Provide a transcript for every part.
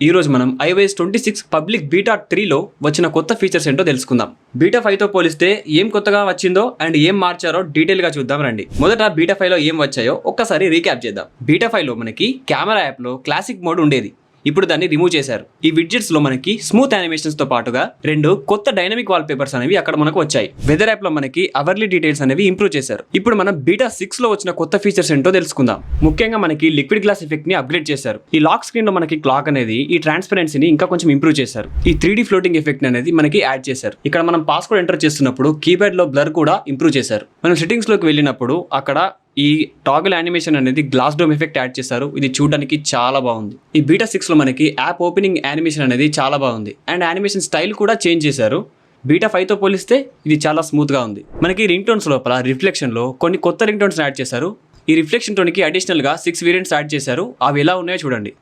ఈ రోజు మనం iOS 26 పబ్లిక్ బీటా 3లో వచ్చిన కొత్త ఫీచర్స్ ఏంటో తెలుసుకుందాం. బీటా 5తో పోలిస్తే ఏం కొత్తగా వచ్చిందో అండ్ ఏం మార్చారో డీటెయిల్ గా చూద్దాం రండి. మొదట బీటా 5లో ఏం వచ్చాయో ఒక్కసారి రీక్యాప్ చేద్దాం. బీటా 5లో మనకి కెమెరా యాప్ లో క్లాసిక్ మోడ్ ఉండేది. ఇప్పుడు దాన్ని రిమూవ్ చేశారు. ఈ విడ్జెట్స్ లో మనకి స్మూత్ యానిమేషన్స్ తో పాటుగా రెండు కొత్త డైనమిక్ వాల్ పేపర్స్ అనేవి అక్కడ మనకు వచ్చాయి. వెదర్ యాప్ లో మనకి అవర్లీ డీటెయిల్స్ అనేవి ఇంప్రూవ్ చేశారు. ఇప్పుడు మనం బీటా 6 లో వచ్చిన కొత్త ఫీచర్స్ ఏంటో తెలుసుకుందాం. ముఖ్యంగా మనకి లిక్విడ్ గ్లాస్ ఎఫెక్ట్ ని అప్గ్రేడ్ చేశారు. ఈ లాక్ స్క్రీన్ లో మనకి క్లాక్ అనేది ఈ ట్రాన్స్పరెన్సీని ఇంకా కొంచెం ఇంప్రూవ్ చేశారు. ఈ 3D ఫ్లోటింగ్ ఎఫెక్ట్ అనేది మనకి యాడ్ చేశారు. ఇక్కడ మనం పాస్వర్డ్ ఎంటర్ చేస్తున్నప్పుడు కీప్యాడ్ లో బ్లర్ కూడా ఇంప్రూవ్ చేశారు. మనం సెట్టింగ్స్ లోకి వెళ్ళినప్పుడు అక్కడ ఈ టాగల్ యానిమేషన్ అనేది గ్లాస్ డోమ్ ఎఫెక్ట్ యాడ్ చేశారు. ఇది చూడడానికి చాలా బాగుంది. ఈ బీటా 6 లో మనకి యాప్ ఓపెనింగ్ యానిమేషన్ అనేది చాలా బాగుంది అండ్ యానిమేషన్ స్టైల్ కూడా చేంజ్ చేశారు. బీటా 5తో పోలిస్తే ఇది చాలా స్మూత్ గా ఉంది. మనకి రింగ్ టోన్స్ లోపల రిఫ్లెక్షన్ లో కొన్ని కొత్త రింగ్ టోన్స్ యాడ్ చేశారు. ఈ రిఫ్లెక్షన్ టోన్ కి అడిషనల్ గా 6 వేరియంట్స్ యాడ్ చేశారు. అవి ఎలా ఉన్నాయో చూడండి.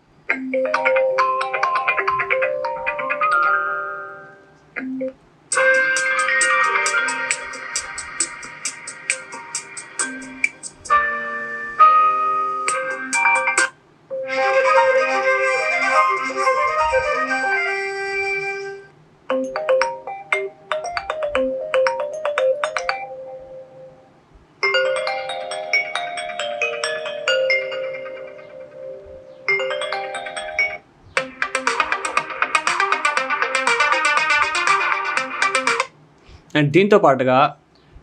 అండ్ దీంతో పాటుగా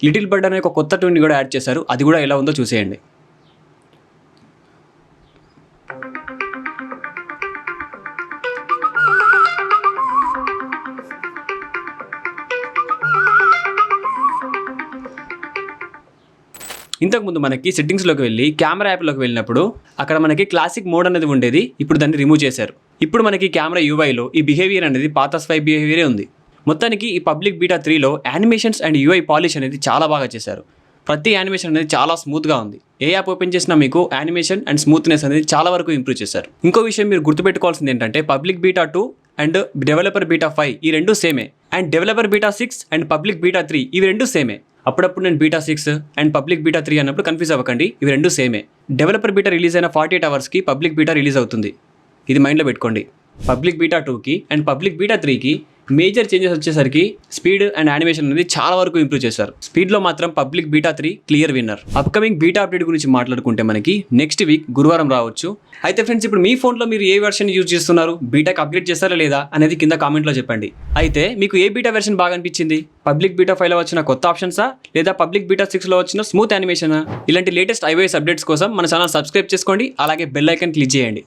లిటిల్ బర్డ్ అనే ఒక కొత్త ట్యూన్ కూడా యాడ్ చేశారు. అది కూడా ఎలా ఉందో చూసేయండి. ఇంతకుముందు మనకి సెట్టింగ్స్లోకి వెళ్ళి కెమెరా యాప్లోకి వెళ్ళినప్పుడు అక్కడ మనకి క్లాసిక్ మోడ్ అనేది ఉండేది. ఇప్పుడు దాన్ని రిమూవ్ చేశారు. ఇప్పుడు మనకి కెమెరా యూఐలో ఈ బిహేవియర్ అనేది పాత స్వైప్ బిహేవియరే ఉంది. మొత్తానికి ఈ పబ్లిక్ బీటా 3లో యానిమేషన్స్ అండ్ యూఐ పాలిష్ అనేది చాలా బాగా చేశారు. ప్రతి యానిమేషన్ అనేది చాలా స్మూత్గా ఉంది. ఏ యాప్ ఓపెన్ చేసినా మీకు యానిమేషన్ అండ్ స్మూత్నెస్ అనేది చాలా వరకు ఇంప్రూవ్ చేశారు. ఇంకో విషయం మీరు గుర్తుపెట్టుకోవాల్సింది ఏంటంటే public beta 2 and developer beta 5 ఈ రెండు సేమే. And developer beta 6 and public beta 3 ఇవి రెండు సేమే. అప్పుడప్పుడు నేను బీటా 6 అండ్ పబ్లిక్ బీటా 3 అన్నప్పుడు కన్ఫ్యూజ్ అవ్వకండి. ఇవి రెండు సేమే. డెవలపర్ బీటా రిలీజ్ అయిన 48 అవర్స్కి పబ్లిక్ బీటా రిలీజ్ అవుతుంది. ఇది మైండ్లో పెట్టుకోండి. పబ్లిక్ బీటా 2కి అండ్ పబ్లిక్ బీటా 3కి మేజర్ చేంజెస్ వచ్చేసరికి స్పీడ్ అండ్ యానిమేషన్ అనేది చాలా వరకు ఇంప్రూవ్ చేశారు. స్పీడ్లో మాత్రం public beta 3 clear winner. Upcoming beta update గురించి మాట్లాడుకుంటే మనకి నెక్స్ట్ వీక్ గురువారం రావచ్చు. అయితే ఫ్రెండ్స్, ఇప్పుడు మీ ఫోన్లో మీరు ఏ వెర్షన్ యూజ్ చేస్తున్నారు, బీటాకి అప్గ్రేడ్ చేస్తారా లేదా అనేది కింద కామెంట్లో చెప్పండి. అయితే మీకు ఏ బీటా వెర్షన్ బాగా అనిపించింది? పబ్లిక్ బీటా 5లో వచ్చిన కొత్త ఆప్షన్సా లేదా పబ్లిక్ బీటా 6లో వచ్చిన స్మూత్ యానిమేషనా? ఇలాంటి లేటెస్ట్ iOS అప్డేట్స్ కోసం మన ఛానల్ సబ్స్క్రైబ్ చేసుకోండి. అలాగే బెల్ ఐకాన్ క్లిక్ చేయండి.